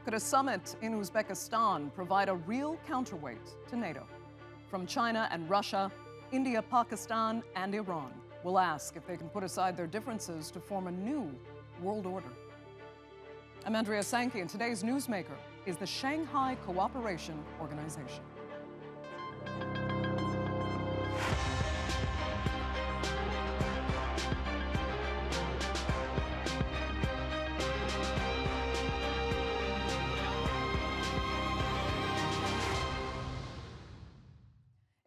Could a summit in Uzbekistan provide a real counterweight to NATO? From China and Russia, India, Pakistan, and Iran, we'll ask if they can put aside their differences to form a new world order. I'm Andrea Sankey, and today's newsmaker is the Shanghai Cooperation Organization.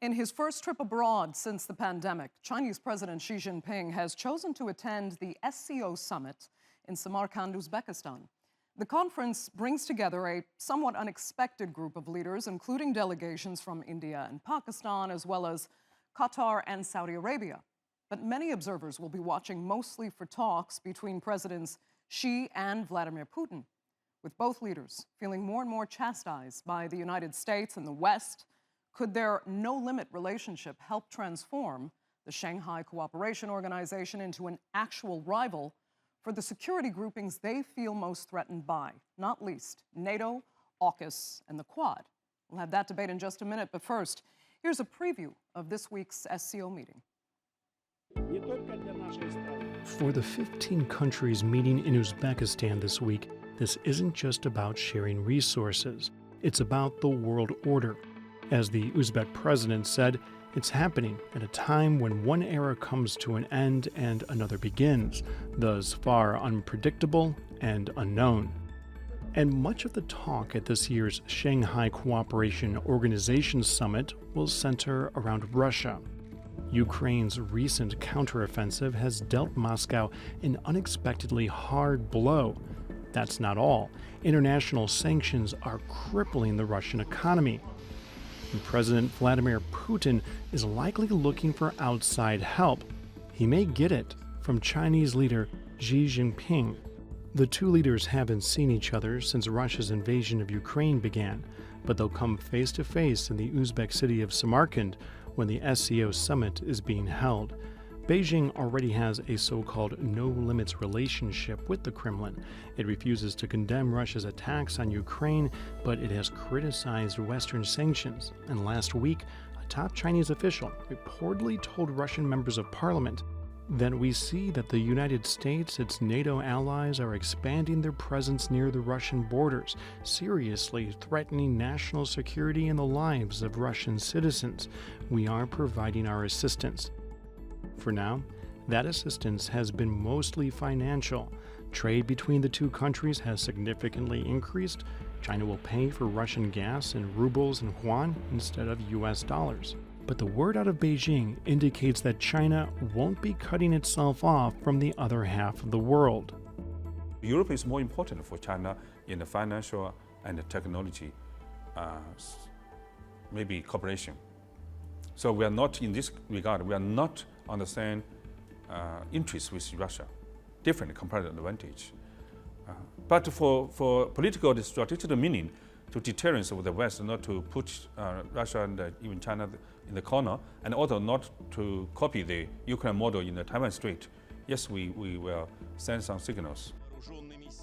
In his first trip abroad since the pandemic, Chinese President Xi Jinping has chosen to attend the SCO summit in Samarkand, Uzbekistan. The conference brings together a somewhat unexpected group of leaders, including delegations from India and Pakistan, as well as Qatar and Saudi Arabia. But many observers will be watching mostly for talks between Presidents Xi and Vladimir Putin, with both leaders feeling more and more chastised by the United States and the West. Could their no-limit relationship help transform the Shanghai Cooperation Organization into an actual rival for the security groupings they feel most threatened by, not least NATO, AUKUS, and the Quad? We'll have that debate in just a minute, but first, here's a preview of this week's SCO meeting. For the 15 countries meeting in Uzbekistan this week, this isn't just about sharing resources. It's about the world order. As the Uzbek president said, it's happening at a time when one era comes to an end and another begins, thus far unpredictable and unknown. And much of the talk at this year's Shanghai Cooperation Organization summit will center around Russia. Ukraine's recent counteroffensive has dealt Moscow an unexpectedly hard blow. That's not all. International sanctions are crippling the Russian economy. And President Vladimir Putin is likely looking for outside help. He may get it from Chinese leader Xi Jinping. The two leaders haven't seen each other since Russia's invasion of Ukraine began, but they'll come face to face in the Uzbek city of Samarkand when the SCO summit is being held. Beijing already has a so-called no-limits relationship with the Kremlin. It refuses to condemn Russia's attacks on Ukraine, but it has criticized Western sanctions. And last week, a top Chinese official reportedly told Russian members of parliament that we see that the United States, its NATO allies, are expanding their presence near the Russian borders, seriously threatening national security and the lives of Russian citizens. We are providing our assistance. For now, that assistance has been mostly financial. Trade between the two countries has significantly increased. China will pay for Russian gas in rubles and yuan instead of US dollars. But the word out of Beijing indicates that China won't be cutting itself off from the other half of the world. Europe is more important for China in the financial and the technology, maybe cooperation. So we are not, in this regard, we are not on the same interest with Russia, different comparative advantage. But for political and strategic meaning, to deterrence of the West, not to put Russia and even China in the corner, and also not to copy the Ukraine model in the Taiwan Strait, yes, we will send some signals.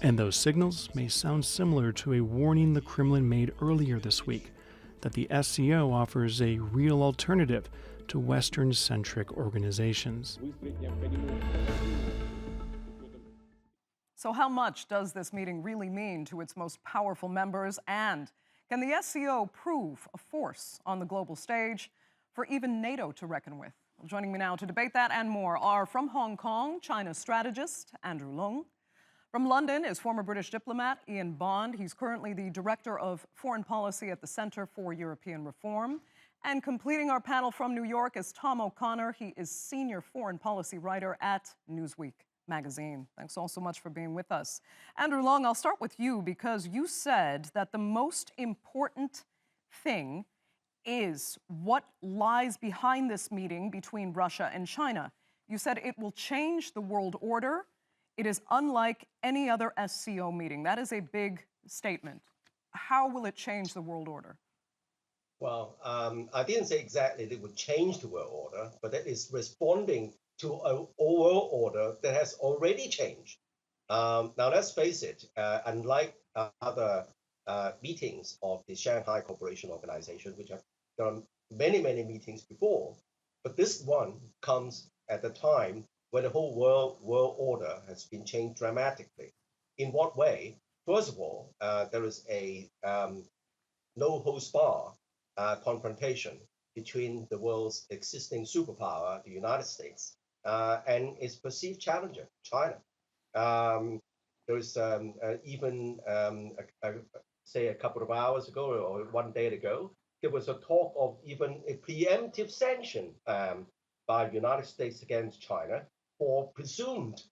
And those signals may sound similar to a warning the Kremlin made earlier this week, that the SCO offers a real alternative to Western-centric organizations. So how much does this meeting really mean to its most powerful members? And can the SCO prove a force on the global stage for even NATO to reckon with? Well, joining me now to debate that and more are from Hong Kong, China strategist Andrew Leung. From London is former British diplomat Ian Bond. He's currently the Director of Foreign Policy at the Center for European Reform. And completing our panel from New York is Tom O'Connor. He is Senior Foreign Policy Writer at Newsweek magazine. Thanks all so much for being with us. Andrew Leung, I'll start with you because you said that the most important thing is what lies behind this meeting between Russia and China. You said it will change the world order. It is unlike any other SCO meeting. That is a big statement. How will it change the world order? Well, I didn't say exactly it would change the world order, but that is responding to a world order that has already changed. Now, let's face it, unlike other meetings of the Shanghai Cooperation Organization, which have done many, many meetings before. But this one comes at a time when the whole world order has been changed dramatically. In what way? First of all, there is a no holds bar confrontation between the world's existing superpower, the United States, and its perceived challenger, China. There is even, say, a couple of hours ago or one day ago, there was a talk of even a preemptive sanction by the United States against China for presumed,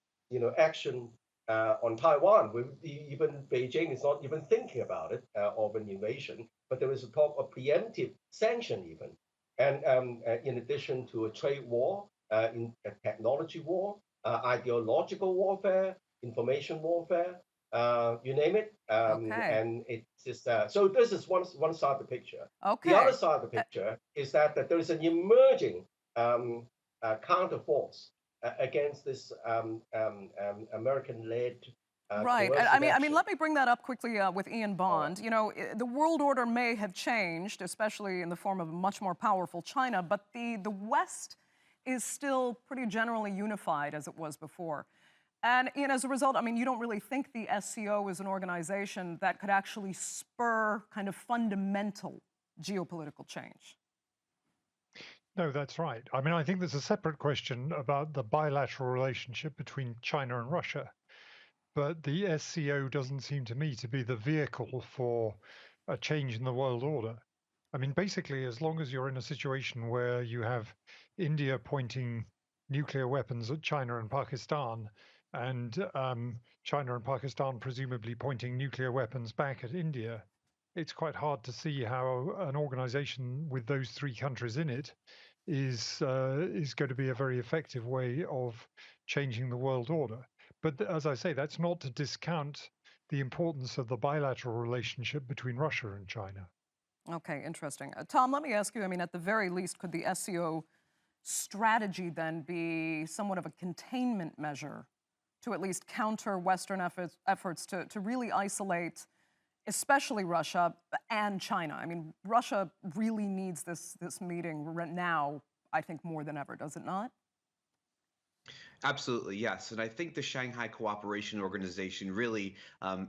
action on Taiwan. Even Beijing is not even thinking about it of an invasion, but there is a talk of preemptive sanction even, and in addition to a trade war, in a technology war, ideological warfare, information warfare, you name it. Okay. And it's just so this is one side of the picture. Okay. The other side of the picture is that there is an emerging counter force against this American-led. Right. I mean, let me bring that up quickly with Ian Bond. You know, the world order may have changed, especially in the form of a much more powerful China, but the West is still pretty generally unified as it was before. And as a result, I mean, you don't really think the SCO is an organization that could actually spur kind of fundamental geopolitical change. No, that's right. I mean, I think there's a separate question about the bilateral relationship between China and Russia. But the SCO doesn't seem to me to be the vehicle for a change in the world order. I mean, basically, as long as you're in a situation where you have India pointing nuclear weapons at China and Pakistan, and China and Pakistan presumably pointing nuclear weapons back at India, it's quite hard to see how an organization with those three countries in it is going to be a very effective way of changing the world order. But as I say, that's not to discount the importance of the bilateral relationship between Russia and China. Okay, interesting. Tom, let me ask you, I mean, at the very least, could the SCO strategy then be somewhat of a containment measure to at least counter Western efforts to really isolate, especially Russia and China? I mean, Russia really needs this meeting now, I think, more than ever, does it not? Absolutely, yes. And I think the Shanghai Cooperation Organization really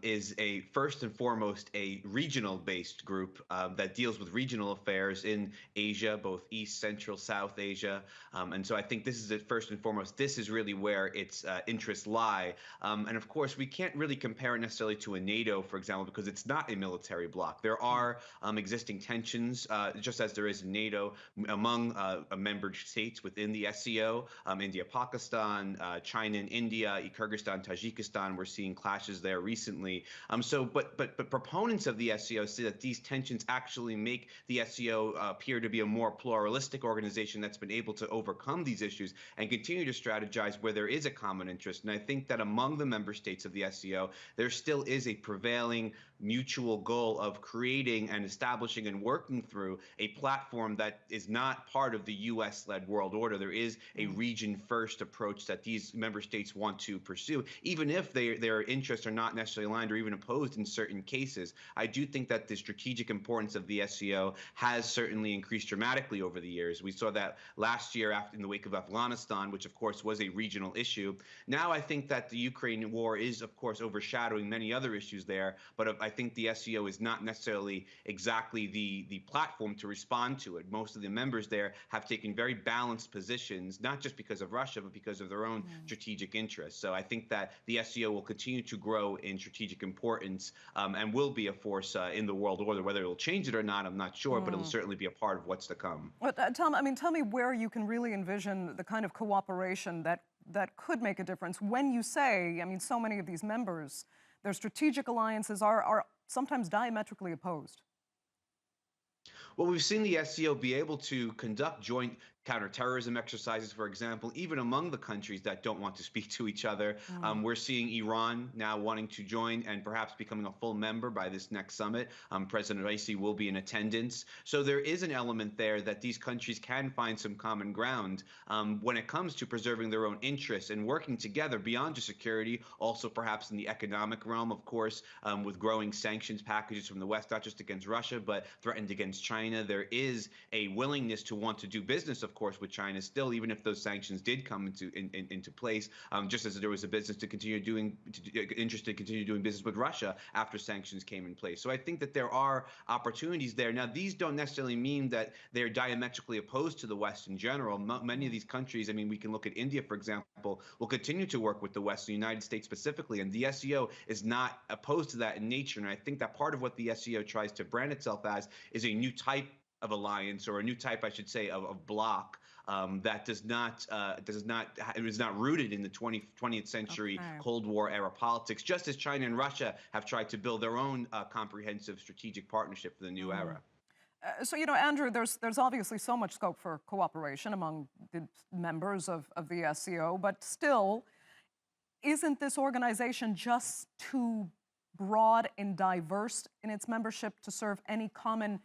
is first and foremost a regional-based group that deals with regional affairs in Asia, both East, Central, South Asia. And so I think this is it first and foremost. This is really where its interests lie. And of course, we can't really compare it necessarily to a NATO, for example, because it's not a military bloc. There are existing tensions, just as there is in NATO, among member states within the SCO, India, Pakistan, China and India, Kyrgyzstan, Tajikistan. We're seeing clashes there recently. But proponents of the SCO say that these tensions actually make the SCO appear to be a more pluralistic organization that's been able to overcome these issues and continue to strategize where there is a common interest. And I think that among the member states of the SCO, there still is a prevailing mutual goal of creating and establishing and working through a platform that is not part of the U.S.-led world order. There is a region-first approach that these member states want to pursue, even if their interests are not necessarily aligned or even opposed in certain cases. I do think that the strategic importance of the SCO has certainly increased dramatically over the years. We saw that last year in the wake of Afghanistan, which of course was a regional issue. Now I think that the Ukraine war is of course overshadowing many other issues there, but I think the SCO is not necessarily exactly the platform to respond to it. Most of the members there have taken very balanced positions, not just because of Russia, but because of their own strategic interests. So I think that the SCO will continue to grow in strategic importance and will be a force in the world order. Whether it will change it or not, I'm not sure, but it'll certainly be a part of what's to come. Well, Tom, I mean, tell me where you can really envision the kind of cooperation that could make a difference when you say, I mean, so many of these members, their strategic alliances are sometimes diametrically opposed. Well, we've seen the SCO be able to conduct joint counterterrorism exercises, for example, even among the countries that don't want to speak to each other. We're seeing Iran now wanting to join and perhaps becoming a full member by this next summit. President Raisi will be in attendance. So there is an element there that these countries can find some common ground when it comes to preserving their own interests and working together beyond just security, also perhaps in the economic realm, of course, with growing sanctions packages from the West, not just against Russia, but threatened against China. There is a willingness to want to do business, of course, with China still, even if those sanctions did come into place, just as there was a business to continue doing, interest to continue doing business with Russia after sanctions came in place. So I think that there are opportunities there. Now, these don't necessarily mean that they're diametrically opposed to the West in general. Many of these countries, I mean, we can look at India, for example, will continue to work with the West, the United States specifically, and the SCO is not opposed to that in nature. And I think that part of what the SCO tries to brand itself as is a new type of alliance, or a new type, I should say, of bloc that is not rooted in the 20th century Cold War era politics, just as China and Russia have tried to build their own comprehensive strategic partnership for the new era. So, you know, Andrew, there's obviously so much scope for cooperation among the members of the SCO, but still, isn't this organization just too broad and diverse in its membership to serve any common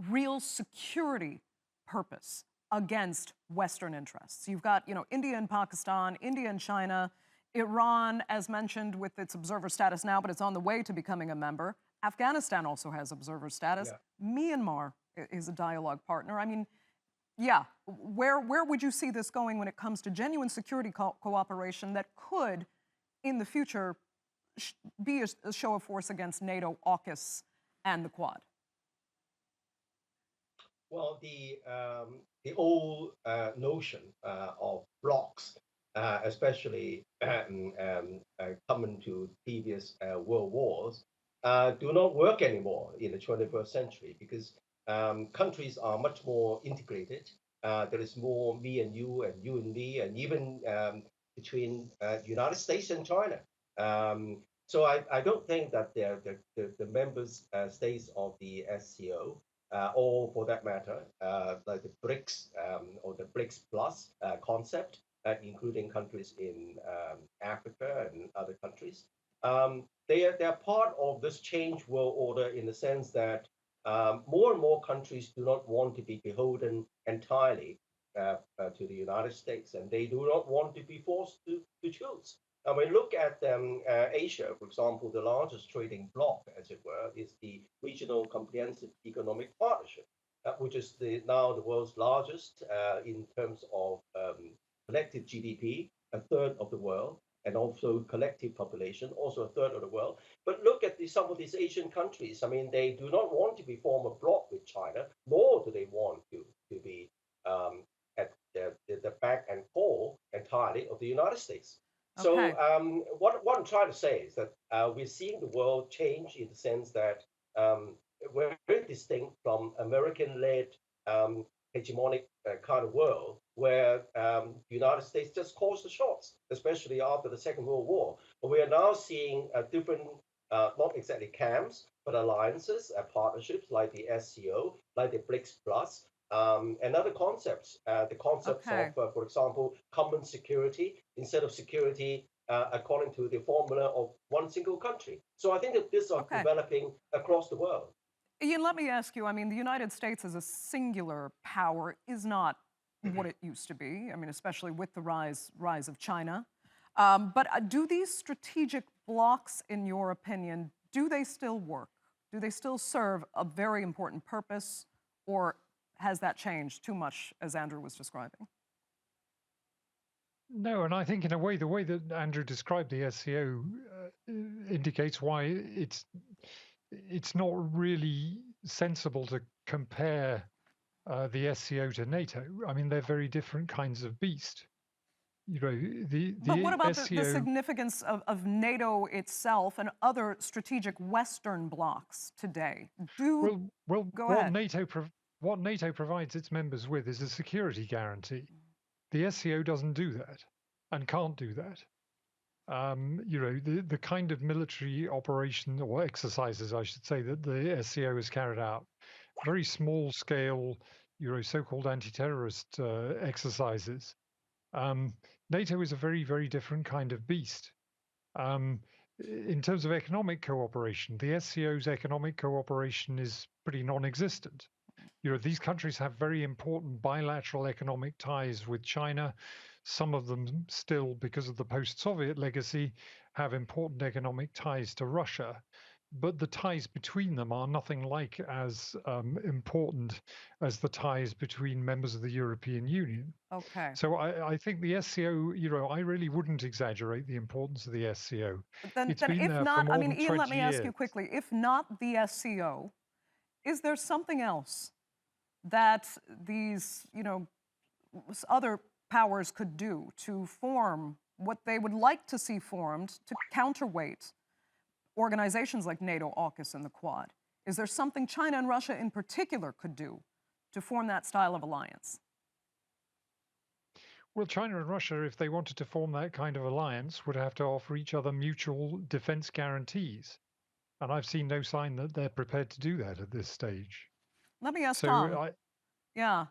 real security purpose against Western interests? You've got, you know, India and Pakistan, India and China, Iran, as mentioned, with its observer status now, but it's on the way to becoming a member. Afghanistan also has observer status. Yeah. Myanmar is a dialogue partner. I mean, yeah, where would you see this going when it comes to genuine security cooperation that could, in the future, be a show of force against NATO, AUKUS, and the Quad? Well, the old notion of blocs, especially common to previous world wars, do not work anymore in the 21st century, because countries are much more integrated. There is more me and you and me, and even between United States and China. So I don't think that the members states of the SCO, or for that matter, like the BRICS or the BRICS Plus concept, including countries in Africa and other countries, they are part of this changed world order, in the sense that more and more countries do not want to be beholden entirely to the United States, and they do not want to be forced to choose. And we look at Asia, for example, the largest trading bloc, as it were, is the Regional Comprehensive Economic Partnership, which is now the world's largest in terms of collective GDP, a third of the world, and also collective population, also a third of the world. But look at some of these Asian countries. I mean, they do not want to form a bloc with China, nor do they want to be at the back and core entirely of the United States. Okay. So what I'm trying to say is that we're seeing the world change, in the sense that we're very distinct from American-led hegemonic kind of world, where the United States just calls the shots, especially after the Second World War. But we are now seeing different, not exactly camps, but alliances, partnerships like the SCO, like the BRICS Plus, and other concepts. The concepts of, for example, common security instead of security according to the formula of one single country. So I think that these are developing across the world. Ian, let me ask you, I mean, the United States as a singular power is not what it used to be, I mean, especially with the rise of China. But do these strategic blocs, in your opinion, do they still work? Do they still serve a very important purpose, or has that changed too much, as Andrew was describing? No, and I think in a way, the way that Andrew described the SCO indicates why it's not really sensible to compare the SCO to NATO. I mean, they're very different kinds of beast. You know, but what about the significance of NATO itself and other strategic Western blocs today? What NATO provides its members with is a security guarantee. The SCO doesn't do that, and can't do that. You know, the kind of military operation, or exercises, I should say, that the SCO has carried out, very small scale, so-called anti-terrorist exercises. NATO is a very, very different kind of beast. In terms of economic cooperation, the SCO's economic cooperation is pretty non-existent. These countries have very important bilateral economic ties with China. Some of them still, because of the post-Soviet legacy, have important economic ties to Russia. But the ties between them are nothing like as important as the ties between members of the European Union. Okay. So I think the SCO, I really wouldn't exaggerate the importance of the SCO. But then It's been if there not, for I more mean, than Ian, 20 let me ask you years. quickly, if not the SCO, is there something else that these, other powers could do to form what they would like to see formed to counterweight organizations like NATO, AUKUS, and the Quad? Is there something China and Russia in particular could do to form that style of alliance? Well, China and Russia, if they wanted to form that kind of alliance, would have to offer each other mutual defense guarantees. And I've seen no sign that they're prepared to do that at this stage. Let me ask So Tom. Yeah.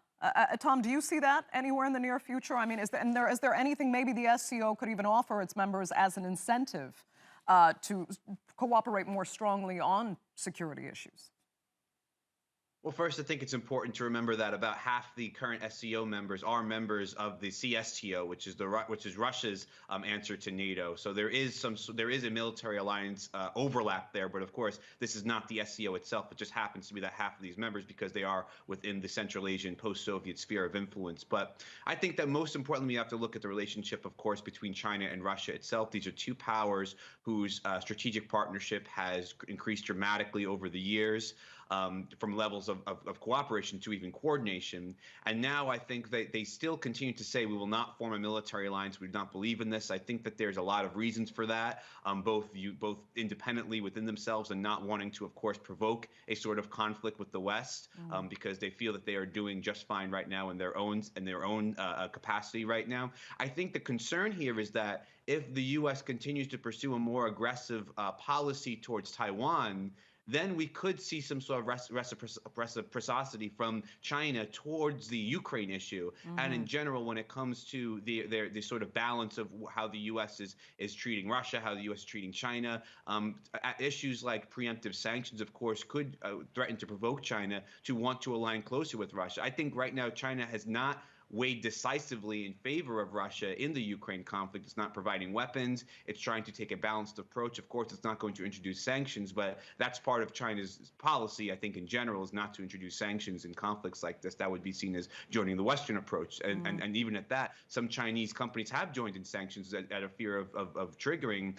Tom, do you see that anywhere in the near future? I mean, is there anything maybe the SCO could even offer its members as an incentive to cooperate more strongly on security issues? Well, first, I think it's important to remember that about half the current SCO members are members of the CSTO, which is Russia's answer to NATO. So there is a military alliance overlap there, but of course, this is not the SCO itself. It just happens to be that half of these members because they are within the Central Asian post-Soviet sphere of influence. But I think that most importantly, we have to look at the relationship, of course, between China and Russia itself. These are two powers whose strategic partnership has increased dramatically over the years. From levels of cooperation to even coordination. And now I think they still continue to say we will not form a military alliance. We do not believe in this. I think that there's a lot of reasons for that, both independently within themselves and not wanting to, of course, provoke a sort of conflict with the West because they feel that they are doing just fine right now in their own capacity right now. I think the concern here is that if the U.S. continues to pursue a more aggressive policy towards Taiwan, then we could see some sort of reciprocity from China towards the Ukraine issue. And in general, when it comes to the sort of balance of how the U.S. is treating Russia, how the U.S. is treating China, issues like preemptive sanctions, of course, could threaten to provoke China to want to align closer with Russia. I think right now China has not weighed decisively in favor of Russia in the Ukraine conflict. It's not providing weapons. It's trying to take a balanced approach. Of course, it's not going to introduce sanctions, but that's part of China's policy, I think, in general, is not to introduce sanctions in conflicts like this. That would be seen as joining the Western approach. And even at that, some Chinese companies have joined in sanctions at a fear of triggering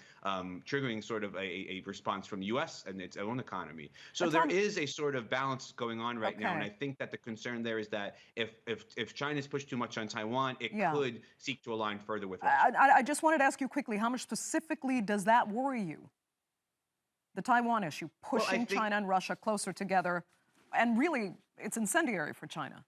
sort of a response from the U.S. and its own economy. So there is a sort of balance going on right now. And I think that the concern there is that if China's pushed too much on Taiwan, it could seek to align further with Russia. I just wanted to ask you quickly, how much specifically does that worry you? The Taiwan issue, pushing China and Russia closer together, and really, it's incendiary for China.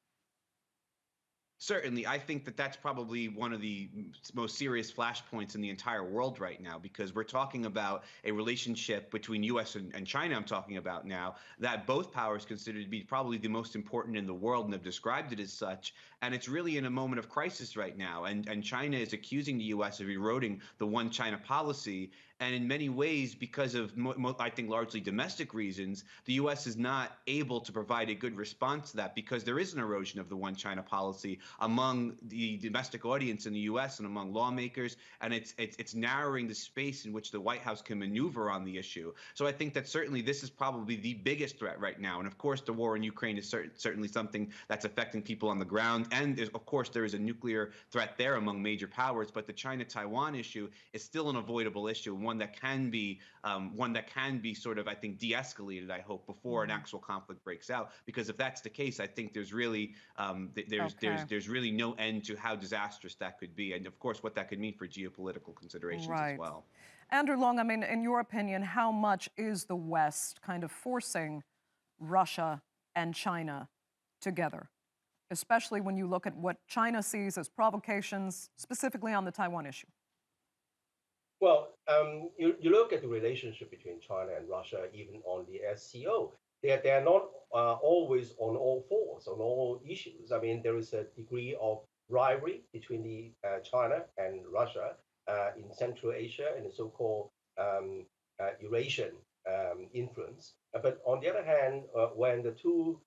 Certainly. I think that that's probably one of the most serious flashpoints in the entire world right now, because we're talking about a relationship between U.S. and China, I'm talking about now, that both powers consider to be probably the most important in the world and have described it as such. And it's really in a moment of crisis right now. And China is accusing the U.S. of eroding the one China policy. And in many ways, because of, I think, largely domestic reasons, the U.S. is not able to provide a good response to that because there is an erosion of the one China policy among the domestic audience in the U.S. and among lawmakers. And it's narrowing the space in which the White House can maneuver on the issue. So I think that certainly this is probably the biggest threat right now. And of course, the war in Ukraine is certainly something that's affecting people on the ground. And of course, there is a nuclear threat there among major powers. But the China-Taiwan issue is still an avoidable issue, one that can be sort of, I think, de-escalated, I hope, before an actual conflict breaks out. Because if that's the case, I think there's really there's really no end to how disastrous that could be, and of course what that could mean for geopolitical considerations as well. Andrew Leung, I mean, in your opinion, how much is the West kind of forcing Russia and China together, especially when you look at what China sees as provocations, specifically on the Taiwan issue? Well, you look at the relationship between China and Russia, even on the SCO. they are not always on all fours on all issues. I mean, there is a degree of rivalry between China and Russia in Central Asia and the so-called Eurasian influence. But on the other hand, when the two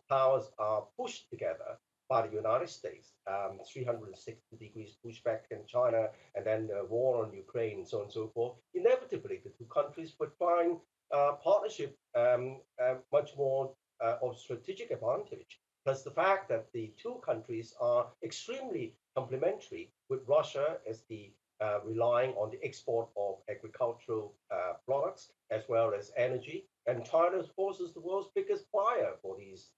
powers are pushed together by the United States, 360 degrees pushback in China, and then the war on Ukraine, and so on and so forth, inevitably the two countries would find partnership much more of strategic advantage. Plus the fact that the two countries are extremely complementary, with Russia as the relying on the export of agricultural products as well as energy, and China, of course, is the world's biggest buyer for these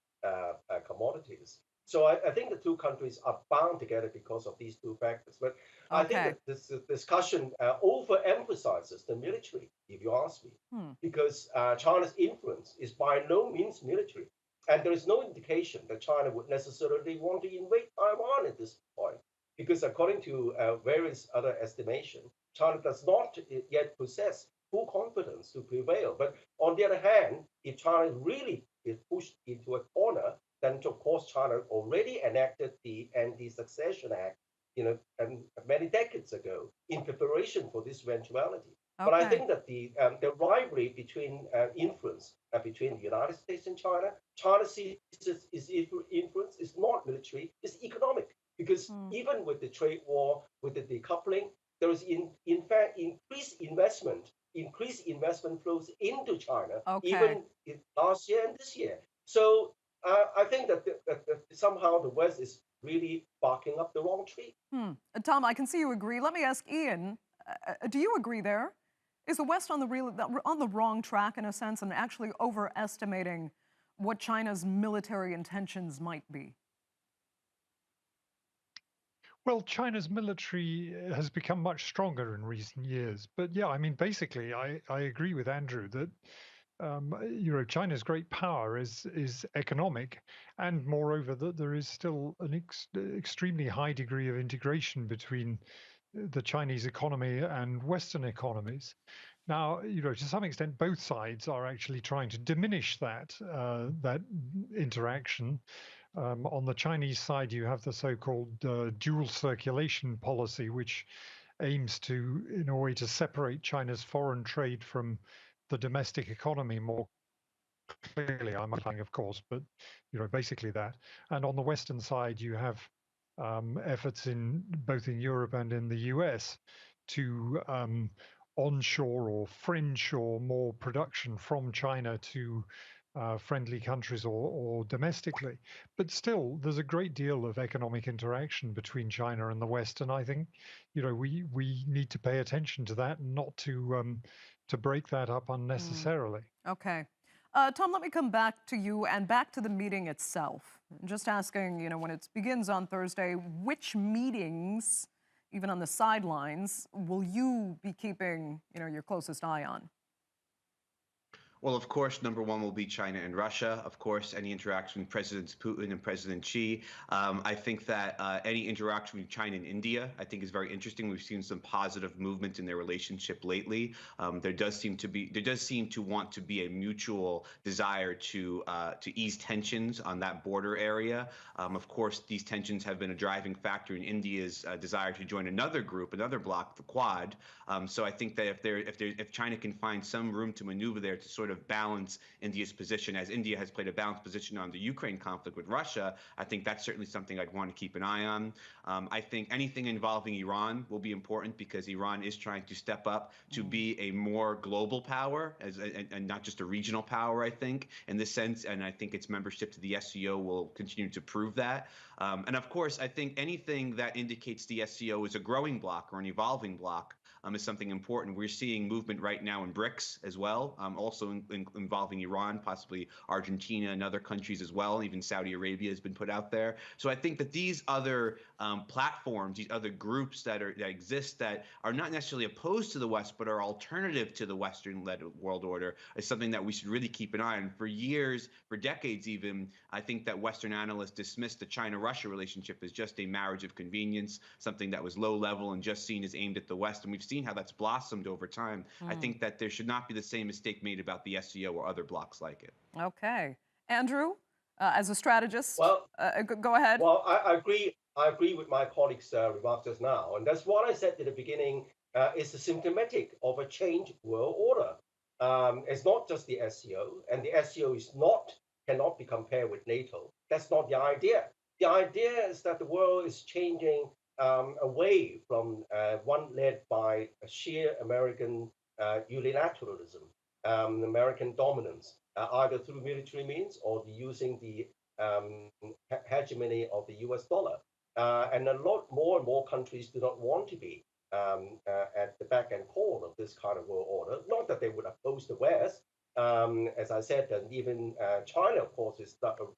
commodities. So I think the two countries are bound together because of these two factors. But I think Okay. that this discussion overemphasizes the military, if you ask me, because China's influence is by no means military. And there is no indication that China would necessarily want to invade Taiwan at this point, because according to various other estimations, China does not yet possess full confidence to prevail. But on the other hand, if China really is pushed into a corner, then of course China already enacted the Anti-Succession Act, and many decades ago in preparation for this eventuality. But I Okay. think that the rivalry between influence between the United States and China, China sees its influence is not military, it's economic. Because even with the trade war, with the decoupling, there is in fact increased investment flows into China, Okay. even last year and this year. So I think that, that somehow the West is really barking up the wrong tree. Tom, I can see you agree. Let me ask Ian, do you agree there? Is the West on the wrong track in a sense and actually overestimating what China's military intentions might be? Well, China's military has become much stronger in recent years. But yeah, I mean, basically, I agree with Andrew that China's great power is economic, and moreover that there is still an extremely high degree of integration between the Chinese economy and Western economies. Now, to some extent, both sides are actually trying to diminish that interaction. On the Chinese side, you have the so-called dual circulation policy, which aims to, in a way, to separate China's foreign trade from the domestic economy more clearly. I'm implying, of course, but basically that. And on the Western side, you have efforts in both in Europe and in the US to onshore or friendshore more production from China to friendly countries or domestically. But still, there's a great deal of economic interaction between China and the West, and I think we need to pay attention to that, and not to break that up unnecessarily. Okay. Tom, let me come back to you and back to the meeting itself. Just asking, when it begins on Thursday, which meetings, even on the sidelines, will you be keeping, your closest eye on? Well, of course, number one will be China and Russia. Of course, any interaction with Presidents Putin and President Xi. I think that any interaction with China and India, I think, is very interesting. We've seen some positive movement in their relationship lately. There does seem to want to be a mutual desire to ease tensions on that border area. Of course, these tensions have been a driving factor in India's desire to join another group, another bloc, the Quad. So I think that if China can find some room to maneuver there to sort of balance India's position, as India has played a balanced position on the Ukraine conflict with Russia, I think that's certainly something I'd want to keep an eye on. I think anything involving Iran will be important because Iran is trying to step up to be a more global power and not just a regional power, I think, in this sense. And I think its membership to the SCO will continue to prove that. And of course, I think anything that indicates the SCO is a growing bloc or an evolving bloc is something important. We're seeing movement right now in BRICS as well, also involving Iran, possibly Argentina and other countries as well. Even Saudi Arabia has been put out there. So I think that these other platforms, these other groups that exist that are not necessarily opposed to the West, but are alternative to the Western-led world order, is something that we should really keep an eye on. For years, for decades even, I think that Western analysts dismissed the China-Russia relationship as just a marriage of convenience, something that was low level and just seen as aimed at the West. And we've seen how that's blossomed over time. I think that there should not be the same mistake made about the SCO or other blocs like it. Okay. Andrew, as a strategist, Well, go ahead. Well, I agree. I agree with my colleagues' remarks just now, and that's what I said at the beginning. Is symptomatic of a changed world order. It's not just the SCO, and the SCO cannot be compared with NATO. That's not the idea. The idea is that the world is changing away from one led by a sheer American unilateralism, American dominance, either through military means or using the hegemony of the US dollar. And a lot more and more countries do not want to be at the back and core of this kind of world order. Not that they would oppose the West. As I said, and even China, of course, is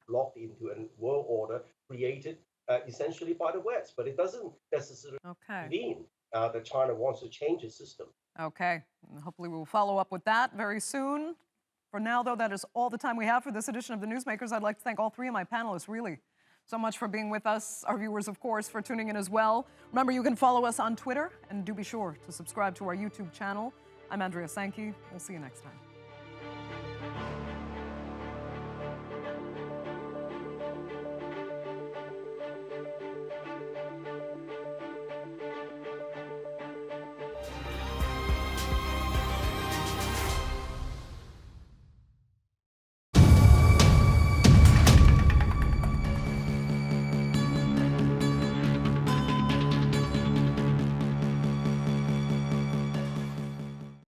locked into a world order created essentially by the West. But it doesn't necessarily mean that China wants to change its system. Okay. Hopefully we will follow up with that very soon. For now, though, that is all the time we have for this edition of the Newsmakers. I'd like to thank all three of my panelists, really, so much for being with us. Our viewers, of course, for tuning in as well. Remember, you can follow us on Twitter, and do be sure to subscribe to our YouTube channel. I'm Andrea Sankey. We'll see you next time.